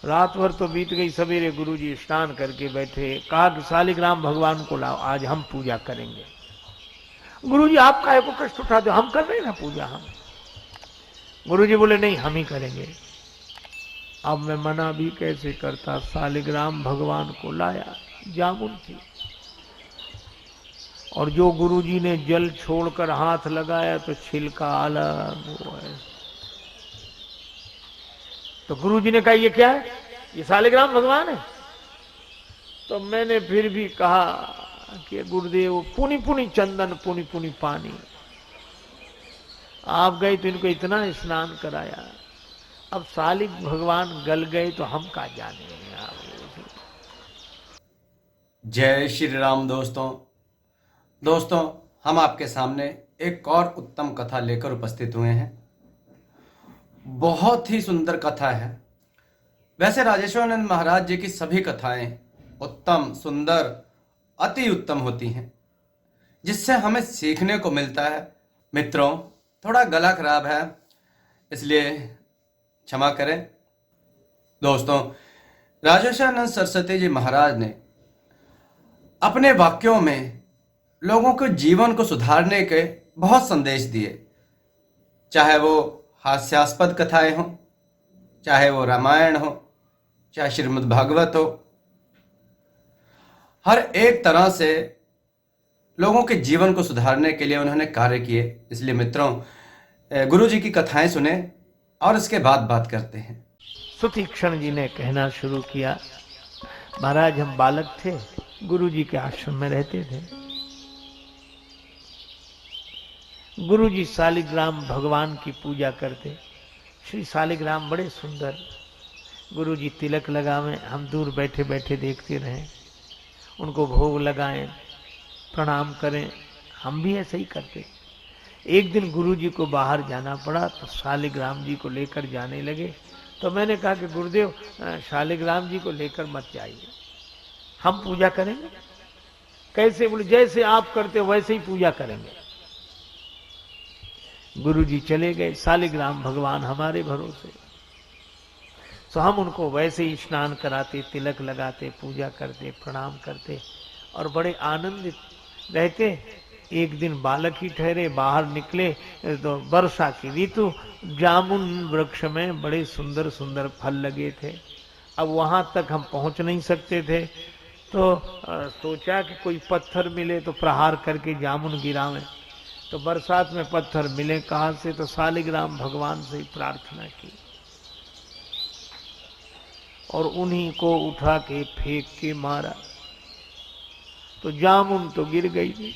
रात भर तो बीत गई, सवेरे गुरुजी स्नान करके बैठे, कहा कि शालिग्राम भगवान को लाओ, आज हम पूजा करेंगे। गुरुजी आप काहे को कष्ट उठाते हो, हम कर रहे हैं ना पूजा। हम गुरुजी बोले नहीं, हम ही करेंगे। अब मैं मना भी कैसे करता, शालिग्राम भगवान को लाया, जामुन थी, और जो गुरुजी ने जल छोड़कर हाथ लगाया तो छिलका अलग हुआ है। तो गुरुजी ने कहा ये क्या है, ये शालिग्राम भगवान है। तो मैंने फिर भी कहा कि गुरुदेव पुनि पुनि चंदन पुनि पुनि पानी, आप गए तो इनको इतना स्नान कराया, अब शालिग भगवान गल गए तो हम का जाने। जय श्री राम। दोस्तों हम आपके सामने एक और उत्तम कथा लेकर उपस्थित हुए हैं। बहुत ही सुंदर कथा है। वैसे राजेश्वरानंद महाराज जी की सभी कथाएं उत्तम, सुंदर, अति उत्तम होती हैं, जिससे हमें सीखने को मिलता है। मित्रों, थोड़ा गला खराब है, इसलिए क्षमा करें। दोस्तों, राजेश्वरानंद सरस्वती जी महाराज ने अपने वाक्यों में लोगों को जीवन को सुधारने के बहुत संदेश दिए, चाहे वो हास्यास्पद कथाएं हों, चाहे वो रामायण हो, चाहे श्रीमद् भागवत हो। हर एक तरह से लोगों के जीवन को सुधारने के लिए उन्होंने कार्य किए। इसलिए मित्रों, गुरु जी की कथाएं सुने और इसके बाद बात करते हैं। सुतीक्षण जी ने कहना शुरू किया, महाराज हम बालक थे, गुरु जी के आश्रम में रहते थे। गुरु जी शालिग्राम भगवान की पूजा करते। श्री शालिग्राम बड़े सुंदर, गुरु जी तिलक लगावें, हम दूर बैठे बैठे देखते रहें, उनको भोग लगाएं, प्रणाम करें, हम भी ऐसे ही करते। एक दिन गुरु जी को बाहर जाना पड़ा तो शालिग्राम जी को लेकर जाने लगे। तो मैंने कहा कि गुरुदेव शालिग्राम जी को लेकर मत जाइए, हम पूजा करेंगे। कैसे? बोले जैसे आप करते हो वैसे ही पूजा करेंगे। गुरु जी चले गए, शालिग्राम भगवान हमारे भरोसे। तो हम उनको वैसे ही स्नान कराते, तिलक लगाते, पूजा करते, प्रणाम करते और बड़े आनंदित रहते। एक दिन बालक ही ठहरे, बाहर निकले तो वर्षा की ऋतु, जामुन वृक्ष में बड़े सुंदर सुंदर फल लगे थे। अब वहां तक हम पहुंच नहीं सकते थे, तो सोचा कि कोई पत्थर मिले तो प्रहार करके जामुन गिरावें। तो बरसात में पत्थर मिले कहां से, तो शालिग्राम भगवान से ही प्रार्थना की और उन्हीं को उठा के फेंक के मारा। तो जामुन तो गिर गई,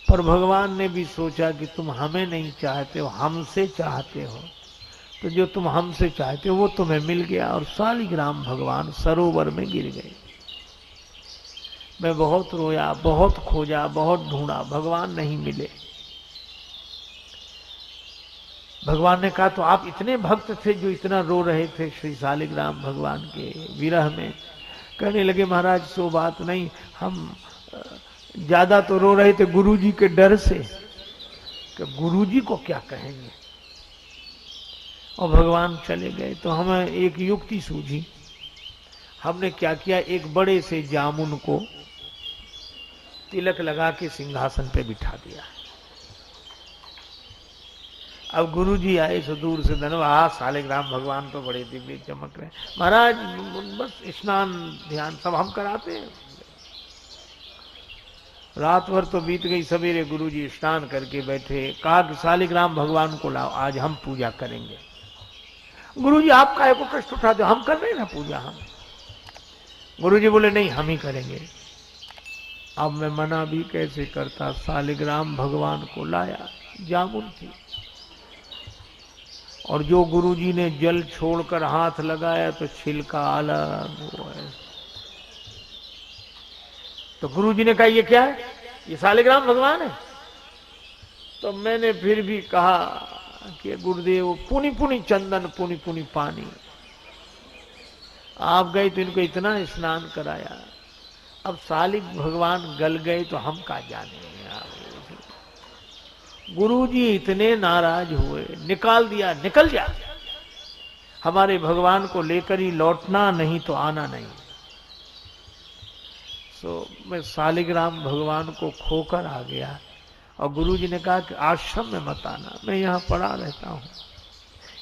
पर भगवान ने भी सोचा कि तुम हमें नहीं चाहते हो, हमसे चाहते हो, तो जो तुम हमसे चाहते हो वो तुम्हें मिल गया। और शालिग्राम भगवान सरोवर में गिर गए। मैं बहुत रोया, बहुत खोजा, बहुत ढूंढा, भगवान नहीं मिले। भगवान ने कहा तो आप इतने भक्त थे जो इतना रो रहे थे श्री शालिग्राम भगवान के विरह में? कहने लगे महाराज सो बात नहीं, हम ज्यादा तो रो रहे थे गुरुजी के डर से कि गुरुजी को क्या कहेंगे। और भगवान चले गए। तो हमें एक युक्ति सूझी। हमने क्या किया, एक बड़े से जामुन को तिलक लगा के सिंहासन पे बिठा दिया। अब गुरुजी आए तो दूर से धन्यवाद, शालिग्राम भगवान तो बड़े दिव्य चमक रहे। महाराज बस स्नान ध्यान सब हम कराते हैं। रात भर तो बीत गई, सवेरे गुरुजी स्नान करके बैठे, कहा कि शालिग्राम भगवान को लाओ, आज हम पूजा करेंगे। गुरुजी आप काहे को कष्ट उठाते हो, हम कर रहे हैं ना पूजा। हम गुरुजी बोले नहीं, हम ही करेंगे। अब मैं मना भी कैसे करता, शालिग्राम भगवान को लाया, जामुन थी, और जो गुरुजी ने जल छोड़कर हाथ लगाया तो छिलका अलग हुआ है। तो गुरुजी ने कहा ये क्या है, ये शालिग्राम भगवान है। तो मैंने फिर भी कहा कि गुरुदेव पुनि पुनि चंदन पुनि पुनि पानी, आप गए तो इनको इतना स्नान कराया, अब शालिग भगवान गल गए तो हम का जाने। गुरुजी इतने नाराज हुए, निकाल दिया, निकल जा। हमारे भगवान को लेकर ही लौटना, नहीं तो आना नहीं। मैं शालिग्राम भगवान को खोकर आ गया और गुरुजी ने कहा कि आश्रम में मत आना, मैं यहाँ पड़ा रहता हूँ।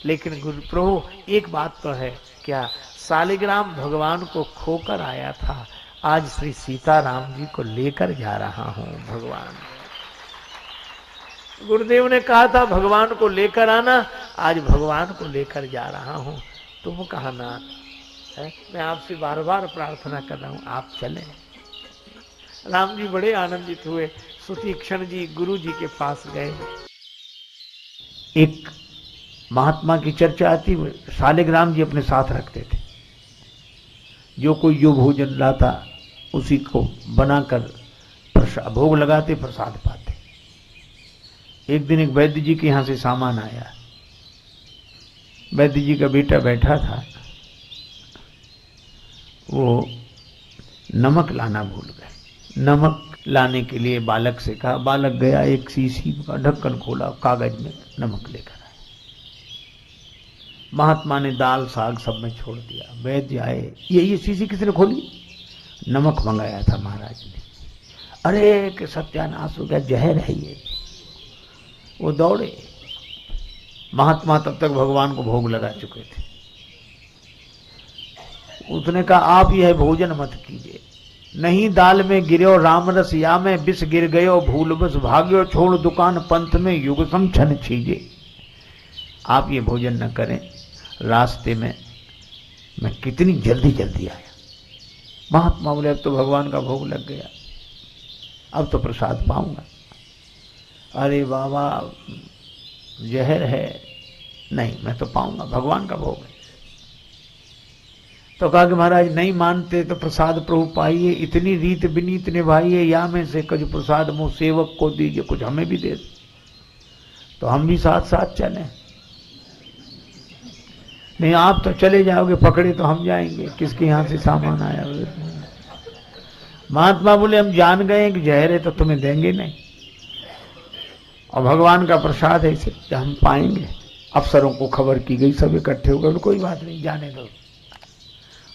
लेकिन गुरु प्रभु एक बात तो है, क्या शालिग्राम भगवान को खोकर आया था, आज श्री सीताराम जी को लेकर जा रहा हूँ। भगवान गुरुदेव ने कहा था भगवान को लेकर आना, आज भगवान को लेकर जा रहा हूँ। तुम कहा नाथ है, मैं आपसे बार बार प्रार्थना कर रहा हूँ, आप चले। राम जी बड़े आनंदित हुए। सुतीक्षण जी गुरु जी के पास गए। एक महात्मा की चर्चा आती हुई, शालिग्राम जी अपने साथ रखते थे। जो कोई जो भोजन लाता उसी को बनाकर भोग लगाते, प्रसाद पाते। एक दिन एक वैद्य जी के यहाँ से सामान आया। वैद्य जी का बेटा बैठा था, वो नमक लाना भूल गए। नमक लाने के लिए बालक से कहा। बालक गया, एक शीशी का ढक्कन खोला, कागज में नमक लेकर आया। महात्मा ने दाल साग सब में छोड़ दिया। वैद्य आए, ये शीशी किसने खोली? नमक मंगाया था महाराज ने। अरे कि सत्यानाश हो गया, जहर है ये। वो दौड़े। महात्मा तब तक भगवान को भोग लगा चुके थे। उसने कहा आप यह भोजन मत कीजिए, नहीं दाल में गिरो राम रस, या में विष गिर गयो भूल बस भाग्यो, छोड़ दुकान पंथ में युग समझन छीजे। आप ये भोजन न करें। रास्ते में मैं कितनी जल्दी जल्दी आया। महात्मा बोले अब तो भगवान का भोग लग गया, अब तो प्रसाद पाऊंगा। अरे बाबा जहर है, नहीं मैं तो पाऊंगा, भगवान का भोग है। तो कहा कि महाराज नहीं मानते तो प्रसाद प्रभु पाइए, इतनी रीत विनीत निभाइए, या में से कुछ प्रसाद मुँह सेवक को दीजिए, कुछ हमें भी दे। तो हम भी साथ साथ चलें। नहीं आप तो चले जाओगे, पकड़े तो हम जाएंगे, किसके यहाँ से सामान आया। महात्मा बोले हम जान गए कि जहर है तो तुम्हें देंगे नहीं, और भगवान का प्रसाद है, इसे हम पाएंगे। अफसरों को खबर की गई, सब इकट्ठे हो गए, कोई बात नहीं जाने दो।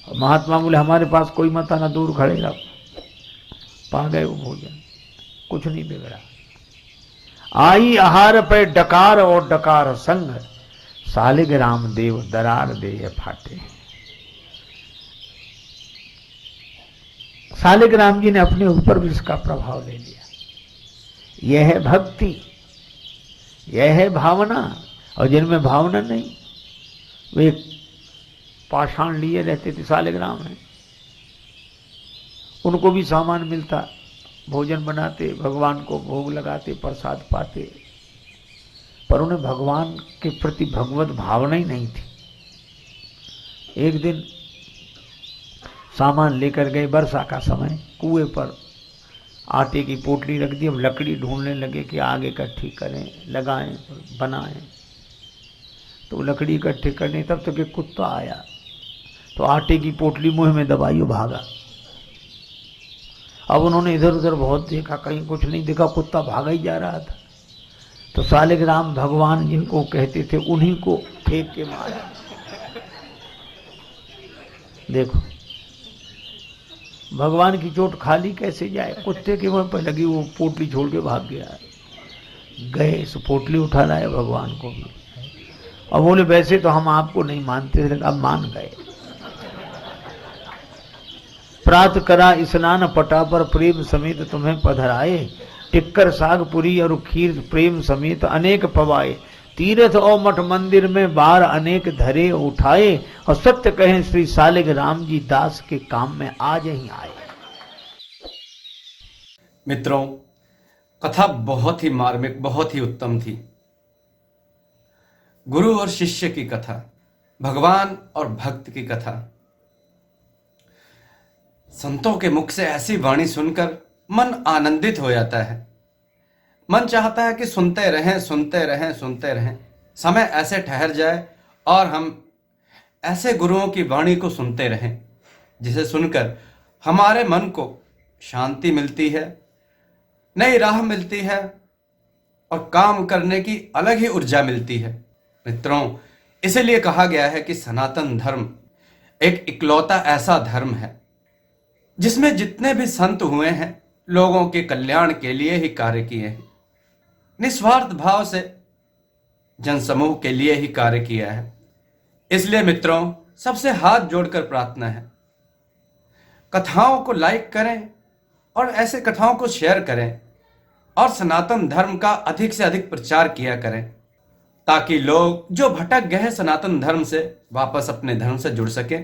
और महात्मा बोले हमारे पास कोई मत आना, दूर खड़े रहो। पा गए वो भोजन, कुछ नहीं बिगड़ा। आई आहार पे डकार और डकार संग, शालिग्राम देव दरार दे फाटे। शालिग्राम जी ने अपने ऊपर भी इसका प्रभाव ले लिया। यह है भक्ति, यह है भावना। और जिनमें भावना नहीं, वे पाषाण लिए रहते थे। शालिग्राम है, उनको भी सामान मिलता, भोजन बनाते, भगवान को भोग लगाते, प्रसाद पाते, पर उन्हें भगवान के प्रति भगवत भावना ही नहीं थी। एक दिन सामान लेकर गए, वर्षा का समय, कुएं पर आटे की पोटली रख दी। अब लकड़ी ढूंढने लगे कि आगे इकट्ठी करें, लगाएं, बनाएं। तो लकड़ी इकट्ठी करने, तब तक एक कुत्ता आया, तो आटे की पोटली मुंह में दबाई और भागा। अब उन्होंने इधर उधर बहुत देखा, कहीं कुछ नहीं दिखा, कुत्ता भागा ही जा रहा था। तो शालिग्राम भगवान जिनको कहते थे उन्हीं को फेंक के मारा। देखो भगवान की चोट खाली कैसे जाए। कुत्ते के मुंह पर लगी वो पोटली छोड़ के भाग गया। गए इस पोटली उठा लाए भगवान को भी, और बोले वैसे तो हम आपको नहीं मानते थे, अब मान गए। प्रात करा स्नान पटा पर प्रेम समेत तुम्हें पधराए, टिक्कर साग पुरी और खीर प्रेम समेत अनेक पवाए, तीर्थ और मठ मंदिर में बार अनेक धरे उठाए, और सत्य कहें श्री शालिग्राम जी दास के काम में आज ही आए। मित्रों, कथा बहुत ही मार्मिक, बहुत ही उत्तम थी। गुरु और शिष्य की कथा, भगवान और भक्त की कथा। संतों के मुख से ऐसी वाणी सुनकर मन आनंदित हो जाता है। मन चाहता है कि सुनते रहें, सुनते रहें, सुनते रहें। समय ऐसे ठहर जाए और हम ऐसे गुरुओं की वाणी को सुनते रहें, जिसे सुनकर हमारे मन को शांति मिलती है, नई राह मिलती है और काम करने की अलग ही ऊर्जा मिलती है। मित्रों, इसीलिए कहा गया है कि सनातन धर्म एक इकलौता ऐसा धर्म है जिसमें जितने भी संत हुए हैं लोगों के कल्याण के लिए ही कार्य किए हैं, निस्वार्थ भाव से जनसमूह के लिए ही कार्य किया है। इसलिए मित्रों, सबसे हाथ जोड़कर प्रार्थना है, कथाओं को लाइक करें और ऐसे कथाओं को शेयर करें और सनातन धर्म का अधिक से अधिक प्रचार किया करें, ताकि लोग जो भटक गए हैं सनातन धर्म से वापस अपने धर्म से जुड़ सकें।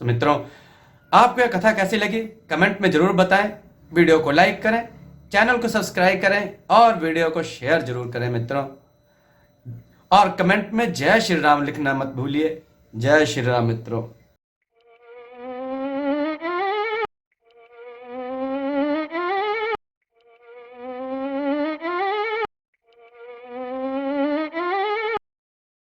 तो मित्रों, आपको यह कथा कैसी लगी कमेंट में जरूर बताएं। वीडियो को लाइक करें, चैनल को सब्सक्राइब करें और वीडियो को शेयर जरूर करें मित्रों। और कमेंट में जय श्री राम लिखना मत भूलिए। जय श्री राम मित्रों।